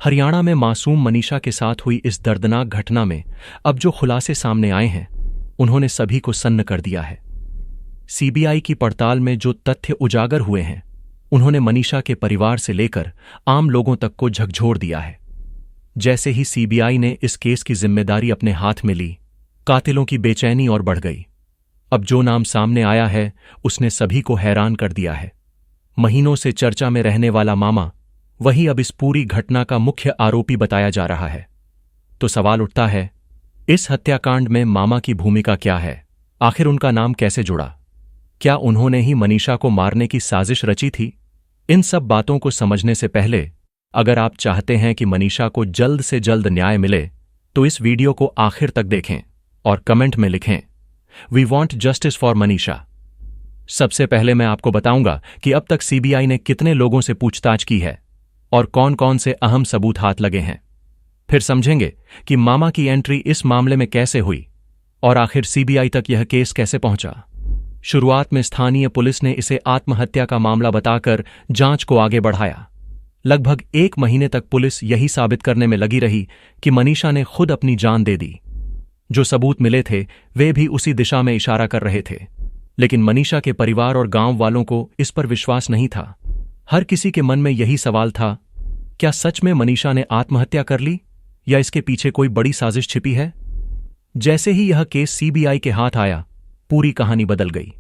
हरियाणा में मासूम मनीषा के साथ हुई इस दर्दनाक घटना में अब जो खुलासे सामने आए हैं उन्होंने सभी को सन्न कर दिया है। सीबीआई की पड़ताल में जो तथ्य उजागर हुए हैं उन्होंने मनीषा के परिवार से लेकर आम लोगों तक को झकझोर दिया है। जैसे ही सीबीआई ने इस केस की जिम्मेदारी अपने हाथ में ली, कातिलों की बेचैनी और बढ़ गई। अब जो नाम सामने आया है उसने सभी को हैरान कर दिया है। महीनों से चर्चा में रहने वाला मामा वही अब इस पूरी घटना का मुख्य आरोपी बताया जा रहा है। तो सवाल उठता है, इस हत्याकांड में मामा की भूमिका क्या है? आखिर उनका नाम कैसे जुड़ा? क्या उन्होंने ही मनीषा को मारने की साजिश रची थी? इन सब बातों को समझने से पहले अगर आप चाहते हैं कि मनीषा को जल्द से जल्द न्याय मिले तो इस वीडियो को आखिर तक देखें और कमेंट में लिखें, we want justice for Manisha. सबसे पहले मैं आपको बताऊंगा कि अब तक सीबीआई ने कितने लोगों से पूछताछ की है और कौन कौन से अहम सबूत हाथ लगे हैं। फिर समझेंगे कि मामा की एंट्री इस मामले में कैसे हुई और आखिर सीबीआई तक यह केस कैसे पहुंचा। शुरुआत में स्थानीय पुलिस ने इसे आत्महत्या का मामला बताकर जांच को आगे बढ़ाया। लगभग 1 महीने तक पुलिस यही साबित करने में लगी रही कि मनीषा ने खुद अपनी जान दे दी। जो सबूत मिले थे वे भी उसी दिशा में इशारा कर रहे थे, लेकिन मनीषा के परिवार और गांव वालों को इस पर विश्वास नहीं था। हर किसी के मन में यही सवाल था, क्या सच में मनीषा ने आत्महत्या कर ली या इसके पीछे कोई बड़ी साजिश छिपी है? जैसे ही यह केस सीबीआई के हाथ आया, पूरी कहानी बदल गई।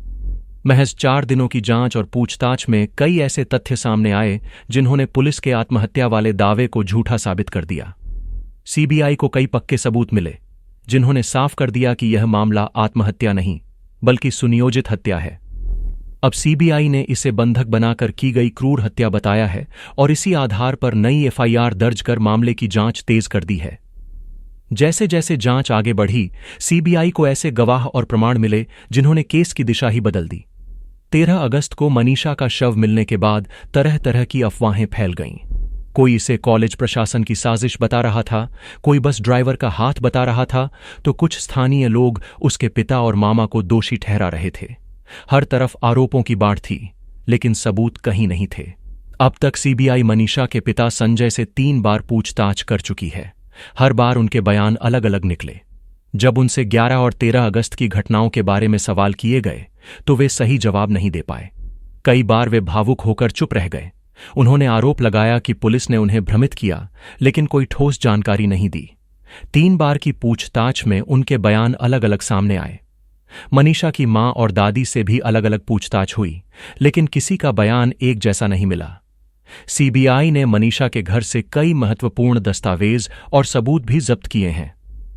महज 4 दिनों की जांच और पूछताछ में कई ऐसे तथ्य सामने आए जिन्होंने पुलिस के आत्महत्या वाले दावे को झूठा साबित कर दिया। सीबीआई को कई पक्के सबूत मिले जिन्होंने साफ कर दिया कि यह मामला आत्महत्या नहीं बल्कि सुनियोजित हत्या है। अब सीबीआई ने इसे बंधक बनाकर की गई क्रूर हत्या बताया है और इसी आधार पर नई एफआईआर दर्ज कर मामले की जांच तेज कर दी है। जैसे जैसे जांच आगे बढ़ी, सीबीआई को ऐसे गवाह और प्रमाण मिले जिन्होंने केस की दिशा ही बदल दी। 13 अगस्त को मनीषा का शव मिलने के बाद तरह तरह की अफवाहें फैल गईं। कोई इसे कॉलेज प्रशासन की साजिश बता रहा था, कोई बस ड्राइवर का हाथ बता रहा था, तो कुछ स्थानीय लोग उसके पिता और मामा को दोषी ठहरा रहे थे। हर तरफ आरोपों की बाढ़ थी, लेकिन सबूत कहीं नहीं थे। अब तक सीबीआई मनीषा के पिता संजय से 3 बार पूछताछ कर चुकी है। हर बार उनके बयान अलग अलग निकले। जब उनसे 11 और 13 अगस्त की घटनाओं के बारे में सवाल किए गए तो वे सही जवाब नहीं दे पाए। कई बार वे भावुक होकर चुप रह गए। उन्होंने आरोप लगाया कि पुलिस ने उन्हें भ्रमित किया, लेकिन कोई ठोस जानकारी नहीं दी। 3 बार की पूछताछ में उनके बयान अलग अलग सामने आए। मनीषा की मां और दादी से भी अलग अलग पूछताछ हुई, लेकिन किसी का बयान एक जैसा नहीं मिला। सीबीआई ने मनीषा के घर से कई महत्वपूर्ण दस्तावेज और सबूत भी जब्त किए हैं।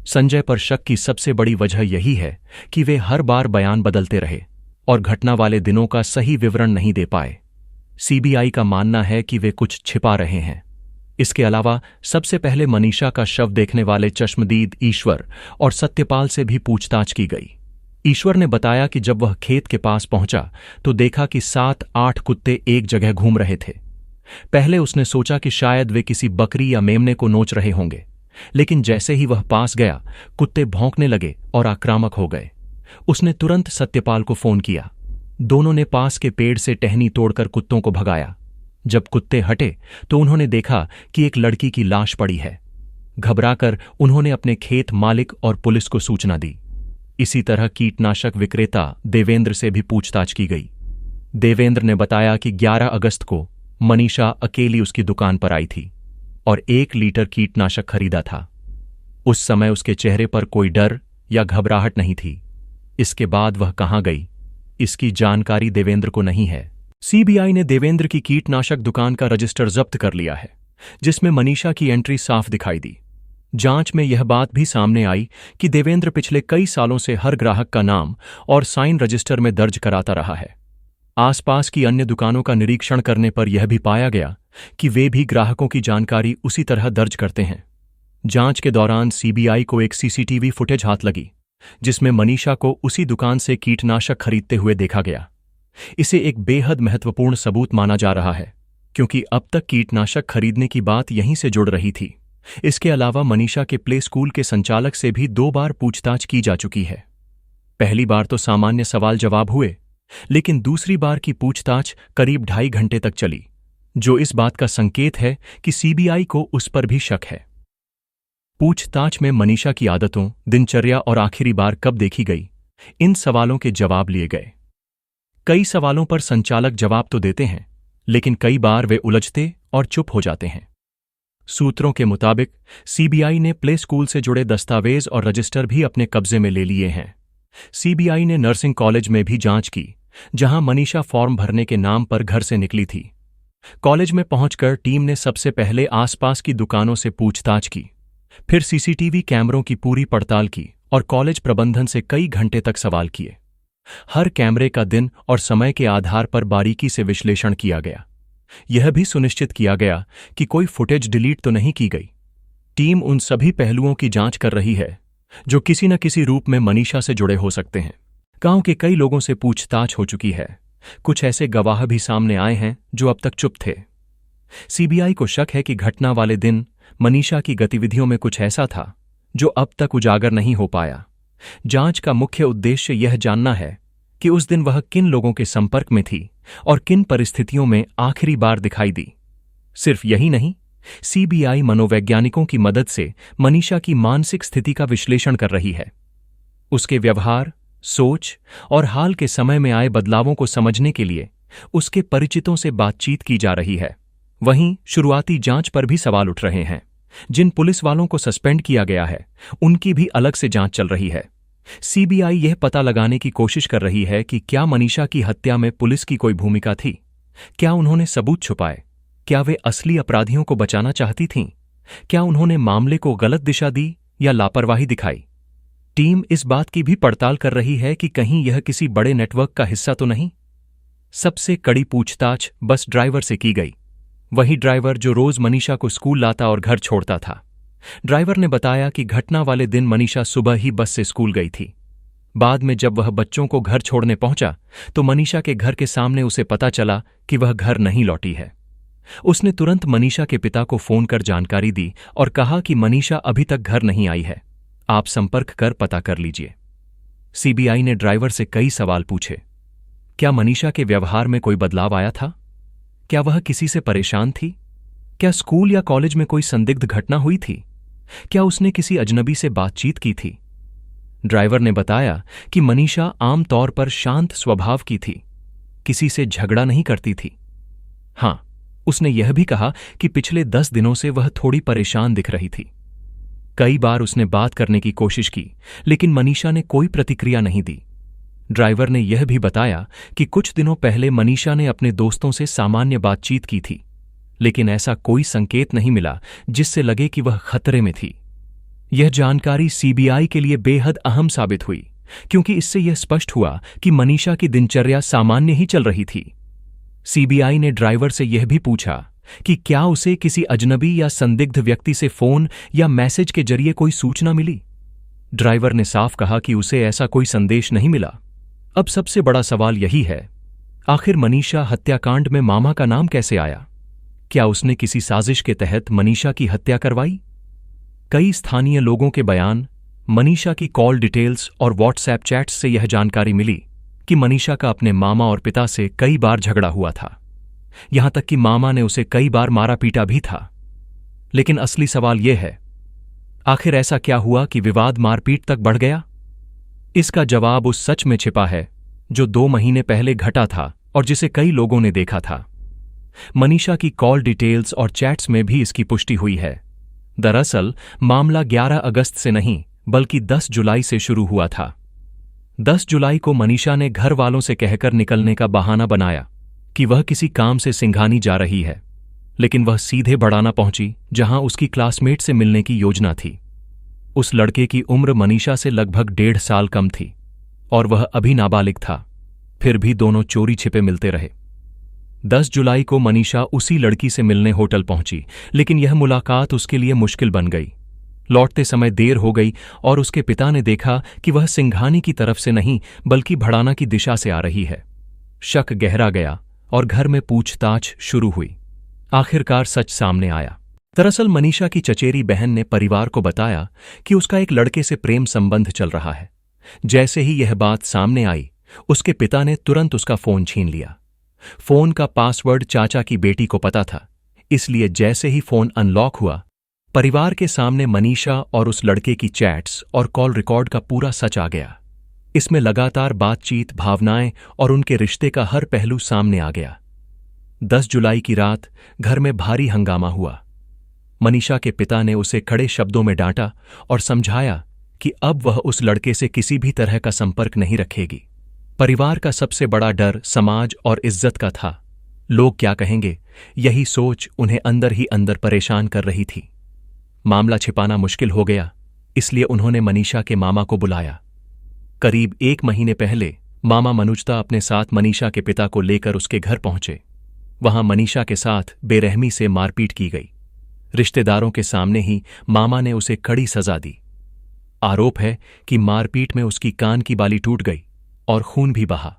संजय पर शक की सबसे बड़ी वजह यही है कि वे हर बार बयान बदलते रहे और घटना वाले दिनों का सही विवरण नहीं दे पाए। सीबीआई का मानना है कि वे कुछ छिपा रहे हैं। इसके अलावा सबसे पहले मनीषा का शव देखने वाले चश्मदीद ईश्वर और सत्यपाल से भी पूछताछ की गई। ईश्वर ने बताया कि जब वह खेत के पास पहुंचा तो देखा कि 7-8 कुत्ते एक जगह घूम रहे थे। पहले उसने सोचा कि शायद वे किसी बकरी या मेमने को नोच रहे होंगे, लेकिन जैसे ही वह पास गया, कुत्ते भौंकने लगे और आक्रामक हो गए। उसने तुरंत सत्यपाल को फोन किया। दोनों ने पास के पेड़ से टहनी तोड़कर कुत्तों को भगाया। जब कुत्ते हटे तो उन्होंने देखा कि एक लड़की की लाश पड़ी है। घबराकर उन्होंने अपने खेत मालिक और पुलिस को सूचना दी। इसी तरह कीटनाशक विक्रेता देवेंद्र से भी पूछताछ की गई। देवेंद्र ने बताया कि 11 अगस्त को मनीषा अकेली उसकी दुकान पर आई थी और 1 लीटर कीटनाशक खरीदा था। उस समय उसके चेहरे पर कोई डर या घबराहट नहीं थी। इसके बाद वह कहां गई, इसकी जानकारी देवेंद्र को नहीं है। सीबीआई ने देवेंद्र की कीटनाशक दुकान का रजिस्टर जब्त कर लिया है, जिसमें मनीषा की एंट्री साफ दिखाई दी। जांच में यह बात भी सामने आई कि देवेंद्र पिछले कई सालों से हर ग्राहक का नाम और साइन रजिस्टर में दर्ज कराता रहा है। आसपास की अन्य दुकानों का निरीक्षण करने पर यह भी पाया गया कि वे भी ग्राहकों की जानकारी उसी तरह दर्ज करते हैं। जांच के दौरान सीबीआई को एक सीसीटीवी फुटेज हाथ लगी, जिसमें मनीषा को उसी दुकान से कीटनाशक खरीदते हुए देखा गया। इसे एक बेहद महत्वपूर्ण सबूत माना जा रहा है, क्योंकि अब तक कीटनाशक खरीदने की बात यहीं से जुड़ रही थी। इसके अलावा मनीषा के प्ले स्कूल के संचालक से भी 2 बार पूछताछ की जा चुकी है। पहली बार तो सामान्य सवाल जवाब हुए, लेकिन दूसरी बार की पूछताछ करीब 2.5 घंटे तक चली, जो इस बात का संकेत है कि सीबीआई को उस पर भी शक है। पूछताछ में मनीषा की आदतों, दिनचर्या और आखिरी बार कब देखी गई, इन सवालों के जवाब लिए गए। कई सवालों पर संचालक जवाब तो देते हैं, लेकिन कई बार वे उलझते और चुप हो जाते हैं। सूत्रों के मुताबिक सीबीआई ने प्ले स्कूल से जुड़े दस्तावेज और रजिस्टर भी अपने कब्जे में ले लिए हैं। सीबीआई ने नर्सिंग कॉलेज में भी जांच की, जहां मनीषा फॉर्म भरने के नाम पर घर से निकली थी। कॉलेज में पहुंचकर टीम ने सबसे पहले आसपास की दुकानों से पूछताछ की, फिर सीसीटीवी कैमरों की पूरी पड़ताल की और कॉलेज प्रबंधन से कई घंटे तक सवाल किए। हर कैमरे का दिन और समय के आधार पर बारीकी से विश्लेषण किया गया। यह भी सुनिश्चित किया गया कि कोई फुटेज डिलीट तो नहीं की गई। टीम उन सभी पहलुओं की जांच कर रही है जो किसी न किसी रूप में मनीषा से जुड़े हो सकते हैं। गांव के कई लोगों से पूछताछ हो चुकी है। कुछ ऐसे गवाह भी सामने आए हैं जो अब तक चुप थे। सीबीआई को शक है कि घटना वाले दिन मनीषा की गतिविधियों में कुछ ऐसा था जो अब तक उजागर नहीं हो पाया। जांच का मुख्य उद्देश्य यह जानना है कि उस दिन वह किन लोगों के संपर्क में थी और किन परिस्थितियों में आखिरी बार दिखाई दी। सिर्फ यही नहीं, सीबीआई मनोवैज्ञानिकों की मदद से मनीषा की मानसिक स्थिति का विश्लेषण कर रही है। उसके व्यवहार, सोच और हाल के समय में आए बदलावों को समझने के लिए उसके परिचितों से बातचीत की जा रही है। वहीं शुरुआती जांच पर भी सवाल उठ रहे हैं। जिन पुलिस वालों को सस्पेंड किया गया है, उनकी भी अलग से जांच चल रही है। सीबीआई यह पता लगाने की कोशिश कर रही है कि क्या मनीषा की हत्या में पुलिस की कोई भूमिका थी। क्या उन्होंने सबूत छुपाए? क्या वे असली अपराधियों को बचाना चाहती थीं? क्या उन्होंने मामले को गलत दिशा दी या लापरवाही दिखाई? टीम इस बात की भी पड़ताल कर रही है कि कहीं यह किसी बड़े नेटवर्क का हिस्सा तो नहीं। सबसे कड़ी पूछताछ बस ड्राइवर से की गई। वही ड्राइवर जो रोज मनीषा को स्कूल लाता और घर छोड़ता था। ड्राइवर ने बताया कि घटना वाले दिन मनीषा सुबह ही बस से स्कूल गई थी। बाद में जब वह बच्चों को घर छोड़ने पहुंचा तो मनीषा के घर के सामने उसे पता चला कि वह घर नहीं लौटी है। उसने तुरंत मनीषा के पिता को फोन कर जानकारी दी और कहा कि मनीषा अभी तक घर नहीं आई है, आप संपर्क कर पता कर लीजिए। सीबीआई ने ड्राइवर से कई सवाल पूछे। क्या मनीषा के व्यवहार में कोई बदलाव आया था? क्या वह किसी से परेशान थी? क्या स्कूल या कॉलेज में कोई संदिग्ध घटना हुई थी? क्या उसने किसी अजनबी से बातचीत की थी? ड्राइवर ने बताया कि मनीषा आम तौर पर शांत स्वभाव की थी, किसी से झगड़ा नहीं करती थी। हां, उसने यह भी कहा कि पिछले 10 दिनों से वह थोड़ी परेशान दिख रही थी। कई बार उसने बात करने की कोशिश की, लेकिन मनीषा ने कोई प्रतिक्रिया नहीं दी। ड्राइवर ने यह भी बताया कि कुछ दिनों पहले मनीषा ने अपने दोस्तों से सामान्य बातचीत की थी, लेकिन ऐसा कोई संकेत नहीं मिला जिससे लगे कि वह खतरे में थी। यह जानकारी सीबीआई के लिए बेहद अहम साबित हुई, क्योंकि इससे यह स्पष्ट हुआ कि मनीषा की दिनचर्या सामान्य ही चल रही थी। सीबीआई ने ड्राइवर से यह भी पूछा कि क्या उसे किसी अजनबी या संदिग्ध व्यक्ति से फोन या मैसेज के जरिए कोई सूचना मिली। ड्राइवर ने साफ कहा कि उसे ऐसा कोई संदेश नहीं मिला। अब सबसे बड़ा सवाल यही है, आखिर मनीषा हत्याकांड में मामा का नाम कैसे आया? क्या उसने किसी साजिश के तहत मनीषा की हत्या करवाई? कई स्थानीय लोगों के बयान, मनीषा की कॉल डिटेल्स और व्हाट्सएप चैट्स से यह जानकारी मिली कि मनीषा का अपने मामा और पिता से कई बार झगड़ा हुआ था। यहां तक कि मामा ने उसे कई बार मारा पीटा भी था। लेकिन असली सवाल यह है, आखिर ऐसा क्या हुआ कि विवाद मारपीट तक बढ़ गया? इसका जवाब उस सच में छिपा है जो 2 महीने पहले घटा था और जिसे कई लोगों ने देखा था। मनीषा की कॉल डिटेल्स और चैट्स में भी इसकी पुष्टि हुई है। दरअसल मामला 11 अगस्त से नहीं बल्कि 10 जुलाई से शुरू हुआ था। 10 जुलाई को मनीषा ने घर वालों से कहकर निकलने का बहाना बनाया कि वह किसी काम से सिंघानी जा रही है, लेकिन वह सीधे बड़ाना पहुंची जहां उसकी क्लासमेट से मिलने की योजना थी। उस लड़के की उम्र मनीषा से लगभग 1.5 साल कम थी और वह अभी नाबालिग था। फिर भी दोनों चोरी छिपे मिलते रहे। 10 जुलाई को मनीषा उसी लड़की से मिलने होटल पहुंची, लेकिन यह मुलाकात उसके लिए मुश्किल बन गई। लौटते समय देर हो गई और उसके पिता ने देखा कि वह सिंघानी की तरफ से नहीं बल्कि भड़ाना की दिशा से आ रही है। शक गहरा गया और घर में पूछताछ शुरू हुई। आखिरकार सच सामने आया। दरअसल मनीषा की चचेरी बहन ने परिवार को बताया कि उसका एक लड़के से प्रेम संबंध चल रहा है। जैसे ही यह बात सामने आई, उसके पिता ने तुरंत उसका फोन छीन लिया। फोन का पासवर्ड चाचा की बेटी को पता था, इसलिए जैसे ही फोन अनलॉक हुआ, परिवार के सामने मनीषा और उस लड़के की चैट्स और कॉल रिकॉर्ड का पूरा सच आ गया। इसमें लगातार बातचीत, भावनाएं और उनके रिश्ते का हर पहलू सामने आ गया। 10 जुलाई की रात घर में भारी हंगामा हुआ। मनीषा के पिता ने उसे कड़े शब्दों में डांटा और समझाया कि अब वह उस लड़के से किसी भी तरह का संपर्क नहीं रखेगी। परिवार का सबसे बड़ा डर समाज और इज्जत का था। लोग क्या कहेंगे, यही सोच उन्हें अंदर ही अंदर परेशान कर रही थी। मामला छिपाना मुश्किल हो गया, इसलिए उन्होंने मनीषा के मामा को बुलाया। करीब 1 महीने पहले मामा मनुजता अपने साथ मनीषा के पिता को लेकर उसके घर पहुंचे। वहां मनीषा के साथ बेरहमी से मारपीट की गई। रिश्तेदारों के सामने ही मामा ने उसे कड़ी सजा दी। आरोप है कि मारपीट में उसकी कान की बाली टूट गई और खून भी बहा।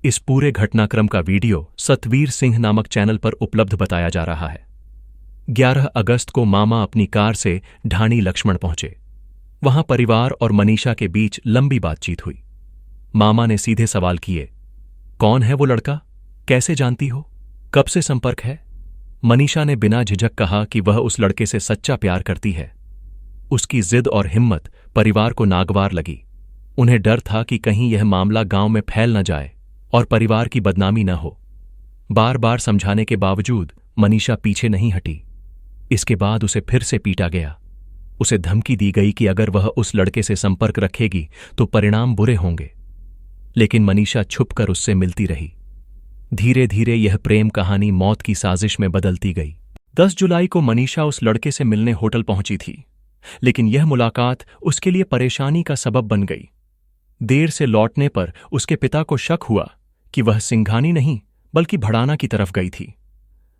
इस पूरे घटनाक्रम का वीडियो सतवीर सिंह नामक चैनल पर उपलब्ध बताया जा रहा है। 11 अगस्त को मामा अपनी कार से ढाणी लक्ष्मण पहुंचे। वहां परिवार और मनीषा के बीच लंबी बातचीत हुई। मामा ने सीधे सवाल किए, कौन है वो लड़का, कैसे जानती हो, कब से संपर्क है? मनीषा ने बिना झिझक कहा कि वह उस लड़के से सच्चा प्यार करती है। उसकी जिद और हिम्मत परिवार को नागवार लगी। उन्हें डर था कि कहीं यह मामला गांव में फैल न जाए और परिवार की बदनामी न हो। बार बार समझाने के बावजूद मनीषा पीछे नहीं हटी। इसके बाद उसे फिर से पीटा गया। उसे धमकी दी गई कि अगर वह उस लड़के से संपर्क रखेगी तो परिणाम बुरे होंगे। लेकिन मनीषा छुपकर उससे मिलती रही। धीरे धीरे यह प्रेम कहानी मौत की साजिश में बदलती गई। 10 जुलाई को मनीषा उस लड़के से मिलने होटल पहुंची थी, लेकिन यह मुलाकात उसके लिए परेशानी का सबब बन गई। देर से लौटने पर उसके पिता को शक हुआ कि वह सिंघानी नहीं बल्कि भड़ाना की तरफ गई थी।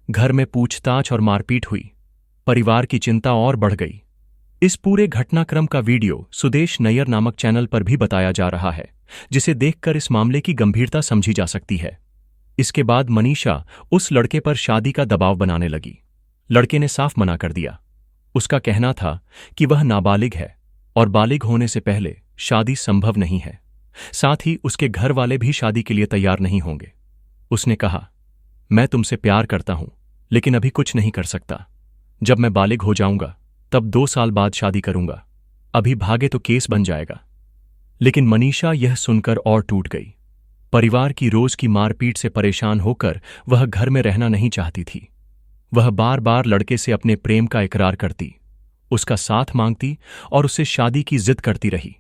घर में पूछताछ और मारपीट हुई। परिवार की चिंता और बढ़ गई। इस पूरे घटनाक्रम का वीडियो सुदेश नैयर नामक चैनल पर भी बताया जा रहा है, जिसे देखकर इस मामले की गंभीरता समझी जा सकती है। इसके बाद मनीषा उस लड़के पर शादी का दबाव बनाने लगी। लड़के ने साफ मना कर दिया। उसका कहना था कि वह नाबालिग है और बालिग होने से पहले शादी संभव नहीं है। साथ ही उसके घर वाले भी शादी के लिए तैयार नहीं होंगे। उसने कहा, मैं तुमसे प्यार करता हूं, लेकिन अभी कुछ नहीं कर सकता। जब मैं बालिग हो जाऊंगा तब 2 साल बाद शादी करूंगा। अभी भागे तो केस बन जाएगा। लेकिन मनीषा यह सुनकर और टूट गई। परिवार की रोज की मारपीट से परेशान होकर वह घर में रहना नहीं चाहती थी। वह बार बार लड़के से अपने प्रेम का इकरार करती, उसका साथ मांगती और उससे शादी की जिद करती रही।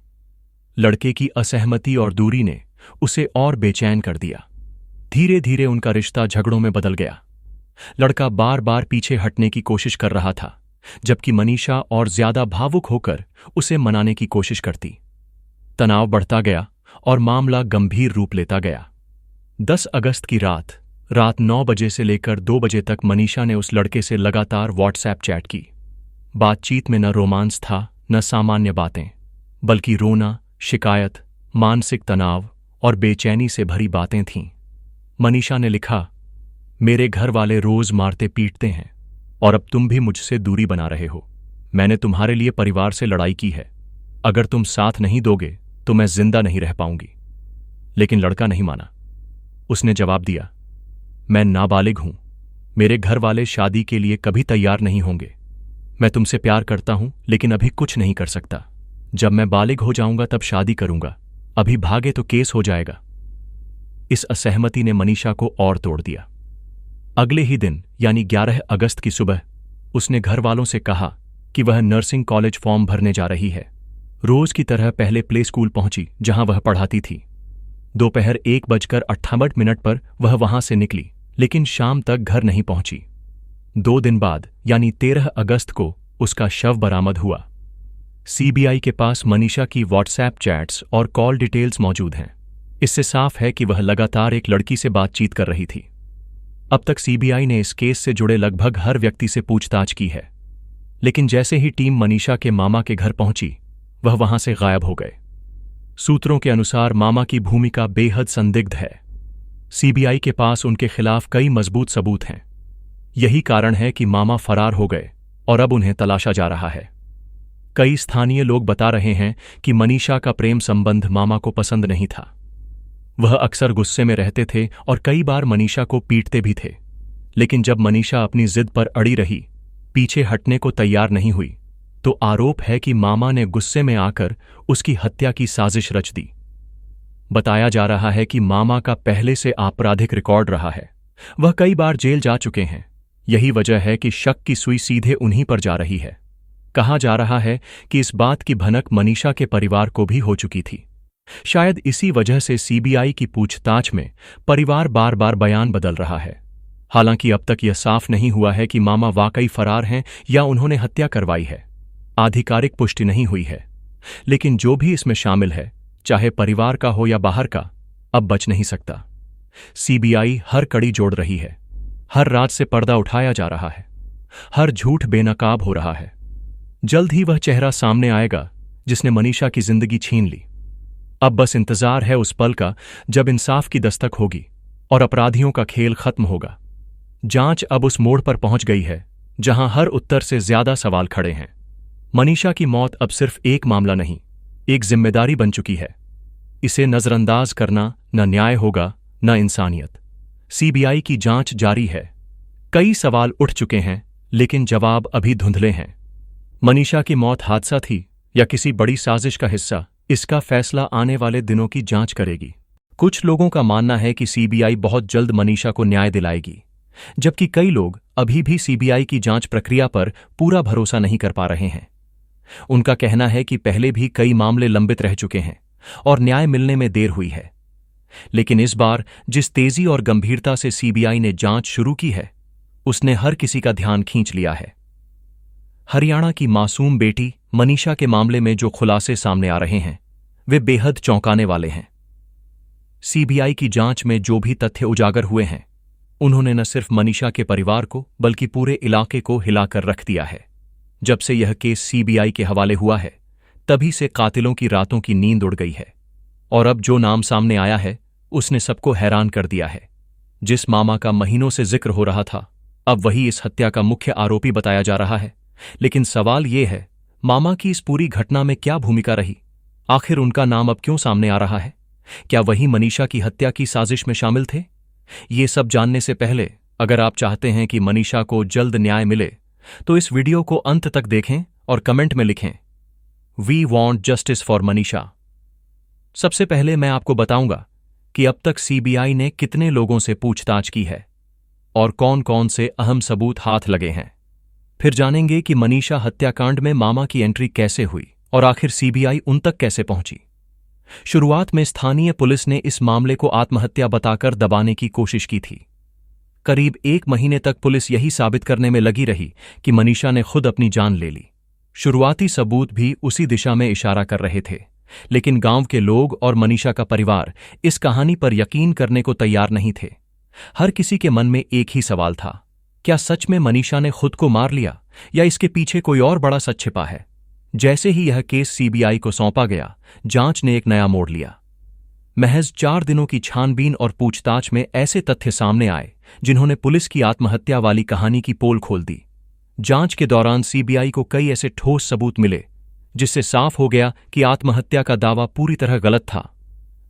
लड़के की असहमति और दूरी ने उसे और बेचैन कर दिया। धीरे धीरे उनका रिश्ता झगड़ों में बदल गया। लड़का बार बार पीछे हटने की कोशिश कर रहा था, जबकि मनीषा और ज्यादा भावुक होकर उसे मनाने की कोशिश करती। तनाव बढ़ता गया और मामला गंभीर रूप लेता गया। 10 अगस्त की रात 9 बजे से लेकर 2 बजे तक मनीषा ने उस लड़के से लगातार व्हाट्सएप चैट की। बातचीत में न रोमांस था, न सामान्य बातें, बल्कि रोना, शिकायत, मानसिक तनाव और बेचैनी से भरी बातें थीं। मनीषा ने लिखा, मेरे घर वाले रोज मारते पीटते हैं और अब तुम भी मुझसे दूरी बना रहे हो। मैंने तुम्हारे लिए परिवार से लड़ाई की है। अगर तुम साथ नहीं दोगे तो मैं जिंदा नहीं रह पाऊंगी। लेकिन लड़का नहीं माना। उसने जवाब दिया, मैं नाबालिग हूं। मेरे घर वाले शादी के लिए कभी तैयार नहीं होंगे। मैं तुमसे प्यार करता हूं, लेकिन अभी कुछ नहीं कर सकता। जब मैं बालिग हो जाऊंगा तब शादी करूंगा। अभी भागे तो केस हो जाएगा। इस असहमति ने मनीषा को और तोड़ दिया। अगले ही दिन यानी 11 अगस्त की सुबह उसने घर वालों से कहा कि वह नर्सिंग कॉलेज फॉर्म भरने जा रही है। रोज की तरह पहले प्ले स्कूल पहुंची, जहां वह पढ़ाती थी। दोपहर 1:58 पर वह वहां से निकली, लेकिन शाम तक घर नहीं पहुंची। 2 दिन बाद यानी 13 अगस्त को उसका शव बरामद हुआ। सीबीआई के पास मनीषा की व्हाट्सएप चैट्स और कॉल डिटेल्स मौजूद हैं। इससे साफ है कि वह लगातार एक लड़की से बातचीत कर रही थी। अब तक सीबीआई ने इस केस से जुड़े लगभग हर व्यक्ति से पूछताछ की है, लेकिन जैसे ही टीम मनीषा के मामा के घर पहुंची, वह वहां से गायब हो गए। सूत्रों के अनुसार मामा की भूमिका बेहद संदिग्ध है। सीबीआई के पास उनके खिलाफ कई मजबूत सबूत हैं। यही कारण है कि मामा फरार हो गए और अब उन्हें तलाशा जा रहा है। कई स्थानीय लोग बता रहे हैं कि मनीषा का प्रेम संबंध मामा को पसंद नहीं था। वह अक्सर गुस्से में रहते थे और कई बार मनीषा को पीटते भी थे। लेकिन जब मनीषा अपनी जिद पर अड़ी रही, पीछे हटने को तैयार नहीं हुई, तो आरोप है कि मामा ने गुस्से में आकर उसकी हत्या की साजिश रच दी। बताया जा रहा है कि मामा का पहले से आपराधिक रिकॉर्ड रहा है। वह कई बार जेल जा चुके हैं। यही वजह है कि शक की सुई सीधे उन्हीं पर जा रही है। कहा जा रहा है कि इस बात की भनक मनीषा के परिवार को भी हो चुकी थी। शायद इसी वजह से सीबीआई की पूछताछ में परिवार बार बार बयान बदल रहा है। हालांकि अब तक यह साफ नहीं हुआ है कि मामा वाकई फरार हैं या उन्होंने हत्या करवाई है। आधिकारिक पुष्टि नहीं हुई है। लेकिन जो भी इसमें शामिल है, चाहे परिवार का हो या बाहर का, अब बच नहीं सकता। सीबीआई हर कड़ी जोड़ रही है। हर रात से पर्दा उठाया जा रहा है। हर झूठ बेनकाब हो रहा है। जल्द ही वह चेहरा सामने आएगा जिसने मनीषा की जिंदगी छीन ली। अब बस इंतजार है उस पल का जब इंसाफ की दस्तक होगी और अपराधियों का खेल खत्म होगा। जांच अब उस मोड़ पर पहुंच गई है जहां हर उत्तर से ज्यादा सवाल खड़े हैं। मनीषा की मौत अब सिर्फ एक मामला नहीं, एक जिम्मेदारी बन चुकी है। इसे नजरअंदाज करना न न्याय होगा न इंसानियत। सीबीआई की जांच जारी है। कई सवाल उठ चुके हैं, लेकिन जवाब अभी धुंधले हैं। मनीषा की मौत हादसा थी या किसी बड़ी साजिश का हिस्सा, इसका फैसला आने वाले दिनों की जांच करेगी। कुछ लोगों का मानना है कि सीबीआई बहुत जल्द मनीषा को न्याय दिलाएगी, जबकि कई लोग अभी भी सीबीआई की जांच प्रक्रिया पर पूरा भरोसा नहीं कर पा रहे हैं। उनका कहना है कि पहले भी कई मामले लंबित रह चुके हैं और न्याय मिलने में देर हुई है। लेकिन इस बार जिस तेजी और गंभीरता से सीबीआई ने जांच शुरू की है, उसने हर किसी का ध्यान खींच लिया है। हरियाणा की मासूम बेटी मनीषा के मामले में जो खुलासे सामने आ रहे हैं, वे बेहद चौंकाने वाले हैं। सीबीआई की जांच में जो भी तथ्य उजागर हुए हैं, उन्होंने न सिर्फ मनीषा के परिवार को बल्कि पूरे इलाके को हिलाकर रख दिया है। जब से यह केस सीबीआई के हवाले हुआ है, तभी से कातिलों की रातों की नींद उड़ गई है। और अब जो नाम सामने आया है, उसने सबको हैरान कर दिया है। जिस मामा का महीनों से जिक्र हो रहा था, अब वही इस हत्या का मुख्य आरोपी बताया जा रहा है। लेकिन सवाल ये है, मामा की इस पूरी घटना में क्या भूमिका रही? आखिर उनका नाम अब क्यों सामने आ रहा है? क्या वही मनीषा की हत्या की साजिश में शामिल थे? ये सब जानने से पहले अगर आप चाहते हैं कि मनीषा को जल्द न्याय मिले, तो इस वीडियो को अंत तक देखें और कमेंट में लिखें, we want justice for Manisha. सबसे पहले मैं आपको बताऊंगा कि अब तक सीबीआई ने कितने लोगों से पूछताछ की है और कौन कौन से अहम सबूत हाथ लगे हैं। फिर जानेंगे कि मनीषा हत्याकांड में मामा की एंट्री कैसे हुई और आखिर सीबीआई उन तक कैसे पहुंची। शुरुआत में स्थानीय पुलिस ने इस मामले को आत्महत्या बताकर दबाने की कोशिश की थी। करीब 1 महीने तक पुलिस यही साबित करने में लगी रही कि मनीषा ने खुद अपनी जान ले ली। शुरुआती सबूत भी उसी दिशा में इशारा कर रहे थे, लेकिन गांव के लोग और मनीषा का परिवार इस कहानी पर यकीन करने को तैयार नहीं थे। हर किसी के मन में एक ही सवाल था, क्या सच में मनीषा ने खुद को मार लिया या इसके पीछे कोई और बड़ा सच छिपा है? जैसे ही यह केस सीबीआई को सौंपा गया, जांच ने एक नया मोड़ लिया। महज 4 दिनों की छानबीन और पूछताछ में ऐसे तथ्य सामने आए जिन्होंने पुलिस की आत्महत्या वाली कहानी की पोल खोल दी। जांच के दौरान सीबीआई को कई ऐसे ठोस सबूत मिले जिससे साफ हो गया कि आत्महत्या का दावा पूरी तरह गलत था।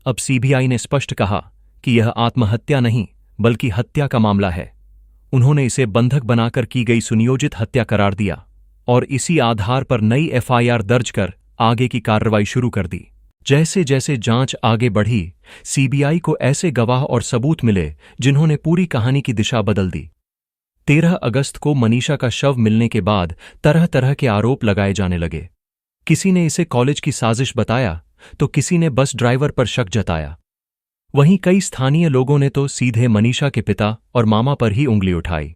अब सीबीआई ने स्पष्ट कहा कि यह आत्महत्या नहीं बल्कि हत्या का मामला है। उन्होंने इसे बंधक बनाकर की गई सुनियोजित हत्या करार दिया और इसी आधार पर नई एफआईआर दर्ज कर आगे की कार्रवाई शुरू कर दी। जैसे जैसे जांच आगे बढ़ी, सीबीआई को ऐसे गवाह और सबूत मिले जिन्होंने पूरी कहानी की दिशा बदल दी। 13 अगस्त को मनीषा का शव मिलने के बाद तरह तरह के आरोप लगाए जाने लगे। किसी ने इसे कॉलेज की साजिश बताया तो किसी ने बस ड्राइवर पर शक जताया। वहीं कई स्थानीय लोगों ने तो सीधे मनीषा के पिता और मामा पर ही उंगली उठाई।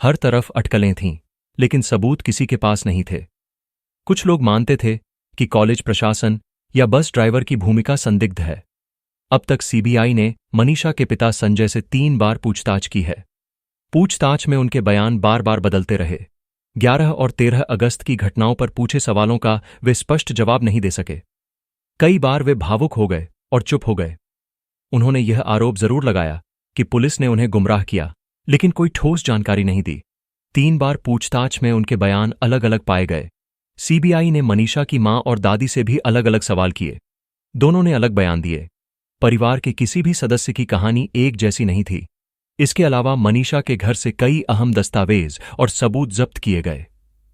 हर तरफ अटकलें थीं, लेकिन सबूत किसी के पास नहीं थे। कुछ लोग मानते थे कि कॉलेज प्रशासन या बस ड्राइवर की भूमिका संदिग्ध है। अब तक सीबीआई ने मनीषा के पिता संजय से 3 बार पूछताछ की है। पूछताछ में उनके बयान बार बार बदलते रहे। 11 और 13 अगस्त की घटनाओं पर पूछे सवालों का वे स्पष्ट जवाब नहीं दे सके। कई बार वे भावुक हो गए और चुप हो गए। उन्होंने यह आरोप जरूर लगाया कि पुलिस ने उन्हें गुमराह किया, लेकिन कोई ठोस जानकारी नहीं दी। 3 बार पूछताछ में उनके बयान अलग अलग पाए गए। सीबीआई ने मनीषा की मां और दादी से भी अलग अलग सवाल किए। दोनों ने अलग बयान दिए। परिवार के किसी भी सदस्य की कहानी एक जैसी नहीं थी। इसके अलावा मनीषा के घर से कई अहम दस्तावेज और सबूत जब्त किए गए।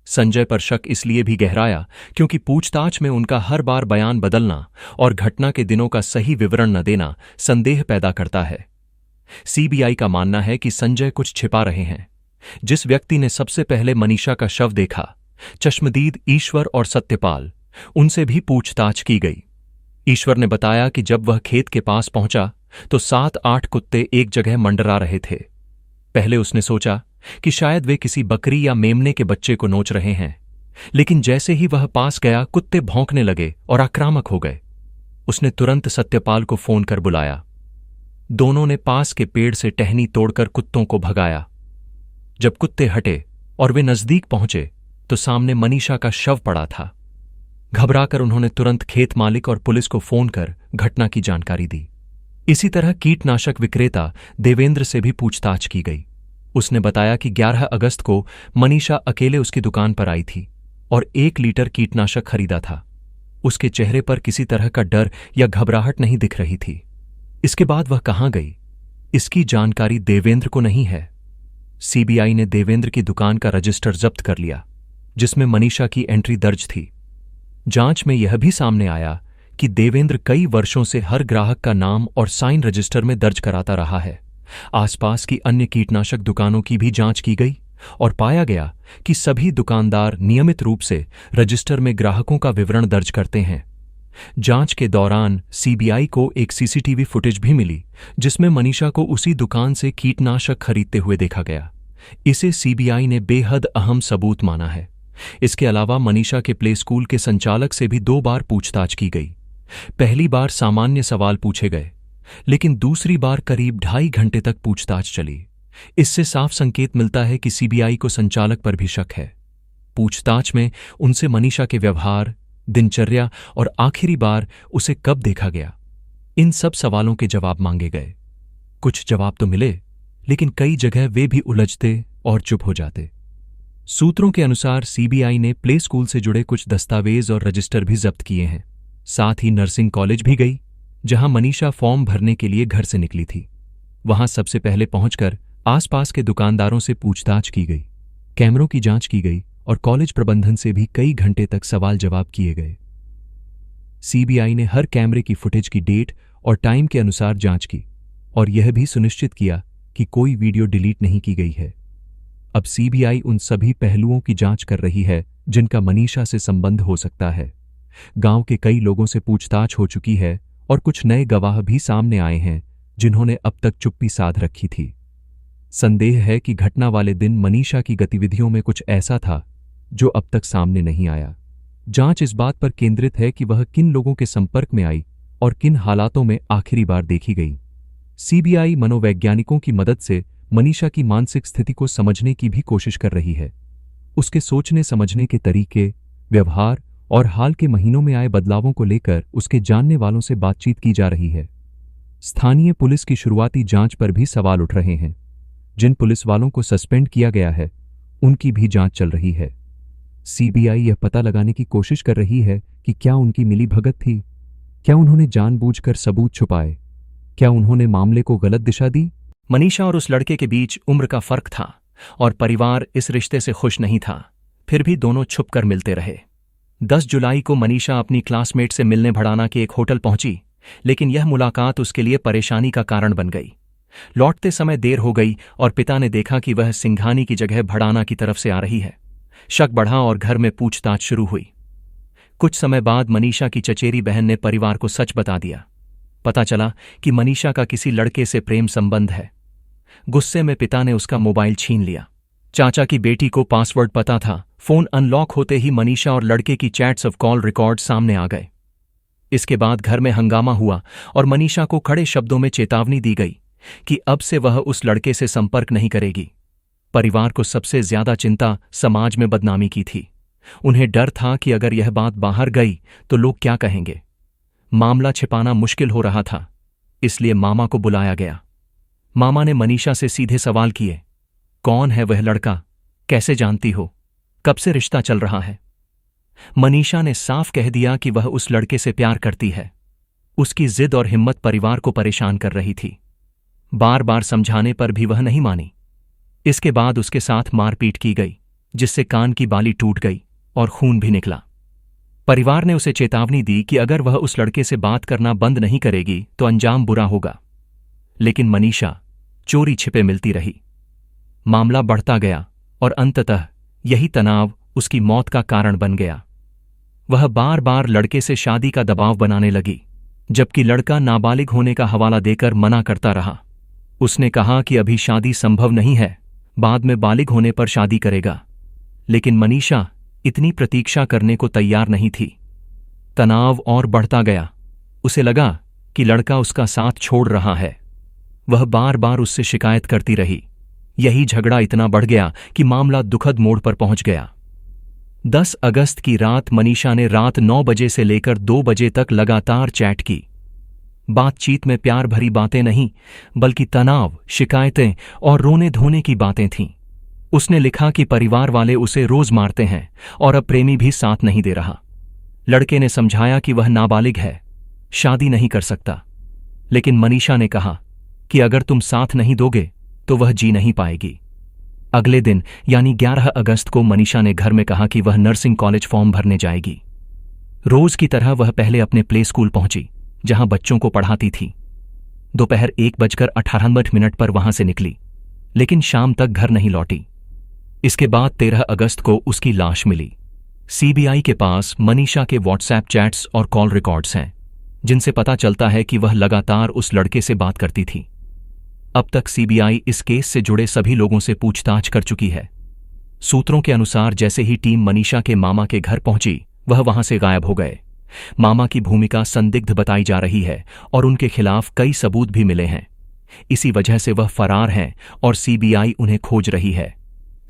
संजय पर शक इसलिए भी गहराया क्योंकि पूछताछ में उनका हर बार बयान बदलना और घटना के दिनों का सही विवरण न देना संदेह पैदा करता है। सीबीआई का मानना है कि संजय कुछ छिपा रहे हैं। जिस व्यक्ति ने सबसे पहले मनीषा का शव देखा, चश्मदीद ईश्वर और सत्यपाल, उनसे भी पूछताछ की गई। ईश्वर ने बताया कि जब वह खेत के पास पहुंचा तो 7-8 कुत्ते एक जगह मंडरा रहे थे। पहले उसने सोचा कि शायद वे किसी बकरी या मेमने के बच्चे को नोच रहे हैं, लेकिन जैसे ही वह पास गया कुत्ते भौंकने लगे और आक्रामक हो गए। उसने तुरंत सत्यपाल को फोन कर बुलाया। दोनों ने पास के पेड़ से टहनी तोड़कर कुत्तों को भगाया। जब कुत्ते हटे और वे नजदीक पहुंचे तो सामने मनीषा का शव पड़ा था। घबराकर उन्होंने तुरंत खेत मालिक और पुलिस को फोन कर घटना की जानकारी दी। इसी तरह कीटनाशक विक्रेता देवेंद्र से भी पूछताछ की गई। उसने बताया कि 11 अगस्त को मनीषा अकेले उसकी दुकान पर आई थी और 1 लीटर कीटनाशक खरीदा था। उसके चेहरे पर किसी तरह का डर या घबराहट नहीं दिख रही थी। इसके बाद वह कहां गई, इसकी जानकारी देवेंद्र को नहीं है। सीबीआई ने देवेंद्र की दुकान का रजिस्टर जब्त कर लिया, जिसमें मनीषा की एंट्री दर्ज थी। जांच में यह भी सामने आया कि देवेंद्र कई वर्षों से हर ग्राहक का नाम और साइन रजिस्टर में दर्ज कराता रहा है। आसपास की अन्य कीटनाशक दुकानों की भी जांच की गई और पाया गया कि सभी दुकानदार नियमित रूप से रजिस्टर में ग्राहकों का विवरण दर्ज करते हैं। जांच के दौरान सीबीआई को एक सीसीटीवी फुटेज भी मिली, जिसमें मनीषा को उसी दुकान से कीटनाशक खरीदते हुए देखा गया। इसे सीबीआई ने बेहद अहम सबूत माना है। इसके अलावा मनीषा के प्ले स्कूल के संचालक से भी 2 बार पूछताछ की गई। पहली बार सामान्य सवाल पूछे गए, लेकिन दूसरी बार करीब 2.5 घंटे तक पूछताछ चली। इससे साफ संकेत मिलता है कि सीबीआई को संचालक पर भी शक है। पूछताछ में उनसे मनीषा के व्यवहार, दिनचर्या और आखिरी बार उसे कब देखा गया, इन सब सवालों के जवाब मांगे गए। कुछ जवाब तो मिले, लेकिन कई जगह वे भी उलझते और चुप हो जाते। सूत्रों के अनुसार सीबीआई ने प्ले स्कूल से जुड़े कुछ दस्तावेज और रजिस्टर भी जब्त किए हैं। साथ ही नर्सिंग कॉलेज भी गई, जहां मनीषा फॉर्म भरने के लिए घर से निकली थी। वहां सबसे पहले पहुंचकर आसपास के दुकानदारों से पूछताछ की गई, कैमरों की जांच की गई और कॉलेज प्रबंधन से भी कई घंटे तक सवाल जवाब किए गए। सीबीआई ने हर कैमरे की फुटेज की डेट और टाइम के अनुसार जांच की और यह भी सुनिश्चित किया कि कोई वीडियो डिलीट नहीं की गई है। अब सीबीआई उन सभी पहलुओं की जांच कर रही है जिनका मनीषा से संबंध हो सकता है। गांव के कई लोगों से पूछताछ हो चुकी है और कुछ नए गवाह भी सामने आए हैं जिन्होंने अब तक चुप्पी साध रखी थी। संदेह है कि घटना वाले दिन मनीषा की गतिविधियों में कुछ ऐसा था जो अब तक सामने नहीं आया। जांच इस बात पर केंद्रित है कि वह किन लोगों के संपर्क में आई और किन हालातों में आखिरी बार देखी गई। सीबीआई मनोवैज्ञानिकों की मदद से मनीषा की मानसिक स्थिति को समझने की भी कोशिश कर रही है। उसके सोचने समझने के तरीके, व्यवहार और हाल के महीनों में आए बदलावों को लेकर उसके जानने वालों से बातचीत की जा रही है। स्थानीय पुलिस की शुरुआती जांच पर भी सवाल उठ रहे हैं। जिन पुलिस वालों को सस्पेंड किया गया है, उनकी भी जांच चल रही है। सीबीआई यह पता लगाने की कोशिश कर रही है कि क्या उनकी मिलीभगत थी, क्या उन्होंने जानबूझकर सबूत छुपाए, क्या उन्होंने मामले को गलत दिशा दी। मनीषा और उस लड़के के बीच उम्र का फर्क था और परिवार इस रिश्ते से खुश नहीं था। फिर भी दोनों छुपकर मिलते रहे। 10 जुलाई को मनीषा अपनी क्लासमेट से मिलने भड़ाना के एक होटल पहुंची, लेकिन यह मुलाकात उसके लिए परेशानी का कारण बन गई। लौटते समय देर हो गई और पिता ने देखा कि वह सिंघानी की जगह भड़ाना की तरफ से आ रही है। शक बढ़ा और घर में पूछताछ शुरू हुई। कुछ समय बाद मनीषा की चचेरी बहन ने परिवार को सच बता दिया। पता चला कि मनीषा का किसी लड़के से प्रेम संबंध है। गुस्से में पिता ने उसका मोबाइल छीन लिया। चाचा की बेटी को पासवर्ड पता था। फोन अनलॉक होते ही मनीषा और लड़के की चैट्स ऑफ कॉल रिकॉर्ड सामने आ गए। इसके बाद घर में हंगामा हुआ और मनीषा को खड़े शब्दों में चेतावनी दी गई कि अब से वह उस लड़के से संपर्क नहीं करेगी। परिवार को सबसे ज्यादा चिंता समाज में बदनामी की थी। उन्हें डर था कि अगर यह बात बाहर गई तो लोग क्या कहेंगे। मामला छिपाना मुश्किल हो रहा था, इसलिए मामा को बुलाया गया। मामा ने मनीषा से सीधे सवाल किए, कौन है वह लड़का, कैसे जानती हो, कब से रिश्ता चल रहा है। मनीषा ने साफ कह दिया कि वह उस लड़के से प्यार करती है। उसकी जिद और हिम्मत परिवार को परेशान कर रही थी। बार बार समझाने पर भी वह नहीं मानी। इसके बाद उसके साथ मारपीट की गई, जिससे कान की बाली टूट गई और खून भी निकला। परिवार ने उसे चेतावनी दी कि अगर वह उस लड़के से बात करना बंद नहीं करेगी तो अंजाम बुरा होगा। लेकिन मनीषा चोरी छिपे मिलती रही। मामला बढ़ता गया और अंततः यही तनाव उसकी मौत का कारण बन गया। वह बार बार लड़के से शादी का दबाव बनाने लगी, जबकि लड़का नाबालिग होने का हवाला देकर मना करता रहा। उसने कहा कि अभी शादी संभव नहीं है, बाद में बालिग होने पर शादी करेगा। लेकिन मनीषा इतनी प्रतीक्षा करने को तैयार नहीं थी। तनाव और बढ़ता गया। उसे लगा कि लड़का उसका साथ छोड़ रहा है। वह बार बार उससे शिकायत करती रही। यही झगड़ा इतना बढ़ गया कि मामला दुखद मोड़ पर पहुंच गया। 10 अगस्त की रात मनीषा ने रात 9 बजे से लेकर 2 बजे तक लगातार चैट की। बातचीत में प्यार भरी बातें नहीं, बल्कि तनाव, शिकायतें और रोने धोने की बातें थीं। उसने लिखा कि परिवार वाले उसे रोज मारते हैं और अब प्रेमी भी साथ नहीं दे रहा। लड़के ने समझाया कि वह नाबालिग है, शादी नहीं कर सकता। लेकिन मनीषा ने कहा कि अगर तुम साथ नहीं दोगे तो वह जी नहीं पाएगी। अगले दिन यानी 11 अगस्त को मनीषा ने घर में कहा कि वह नर्सिंग कॉलेज फॉर्म भरने जाएगी। रोज की तरह वह पहले अपने प्ले स्कूल पहुंची, जहां बच्चों को पढ़ाती थी। दोपहर 1:18 पर वहां से निकली, लेकिन शाम तक घर नहीं लौटी। इसके बाद 13 अगस्त को उसकी लाश मिली। सीबीआई के पास मनीषा के व्हाट्सएप चैट्स और कॉल रिकॉर्ड्स हैं, जिनसे पता चलता है कि वह लगातार उस लड़के से बात करती थी। अब तक सीबीआई इस केस से जुड़े सभी लोगों से पूछताछ कर चुकी है। सूत्रों के अनुसार जैसे ही टीम मनीषा के मामा के घर पहुंची, वह वहां से गायब हो गए। मामा की भूमिका संदिग्ध बताई जा रही है और उनके खिलाफ कई सबूत भी मिले हैं। इसी वजह से वह फरार हैं और सीबीआई उन्हें खोज रही है।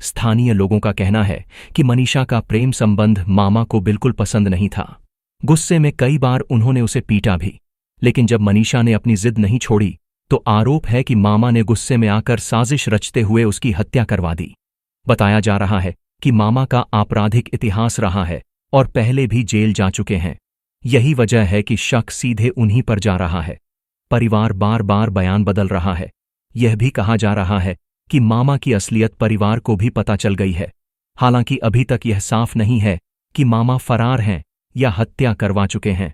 स्थानीय लोगों का कहना है कि मनीषा का प्रेम संबंध मामा को बिल्कुल पसंद नहीं था। गुस्से में कई बार उन्होंने उसे पीटा भी। लेकिन जब मनीषा ने अपनी जिद नहीं छोड़ी तो आरोप है कि मामा ने गुस्से में आकर साजिश रचते हुए उसकी हत्या करवा दी। बताया जा रहा है कि मामा का आपराधिक इतिहास रहा है और पहले भी जेल जा चुके हैं। यही वजह है कि शक सीधे उन्हीं पर जा रहा है। परिवार बार बार बयान बदल रहा है। यह भी कहा जा रहा है कि मामा की असलियत परिवार को भी पता चल गई है। हालांकि अभी तक यह साफ नहीं है कि मामा फरार हैं या हत्या करवा चुके हैं।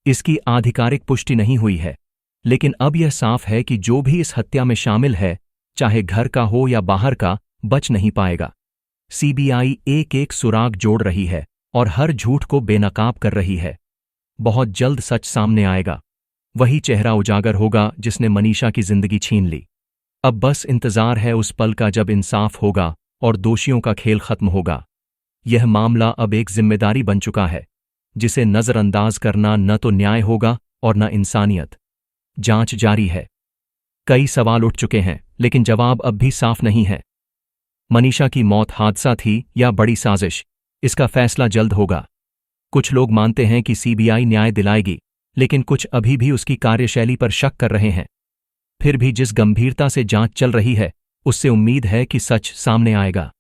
इसकी आधिकारिक पुष्टि नहीं हुई है, लेकिन अब यह साफ है कि जो भी इस हत्या में शामिल है, चाहे घर का हो या बाहर का, बच नहीं पाएगा। सीबीआई एक एक सुराग जोड़ रही है और हर झूठ को बेनकाब कर रही है। बहुत जल्द सच सामने आएगा। वही चेहरा उजागर होगा जिसने मनीषा की जिंदगी छीन ली। अब बस इंतजार है उस पल का जब इंसाफ होगा और दोषियों का खेल खत्म होगा। यह मामला अब एक जिम्मेदारी बन चुका है, जिसे नजरअंदाज करना न तो न्याय होगा और न इंसानियत। जांच जारी है। कई सवाल उठ चुके हैं, लेकिन जवाब अब भी साफ नहीं है। मनीषा की मौत हादसा थी या बड़ी साजिश, इसका फैसला जल्द होगा। कुछ लोग मानते हैं कि सीबीआई न्याय दिलाएगी, लेकिन कुछ अभी भी उसकी कार्यशैली पर शक कर रहे हैं। फिर भी जिस गंभीरता से जांच चल रही है, उससे उम्मीद है कि सच सामने आएगा।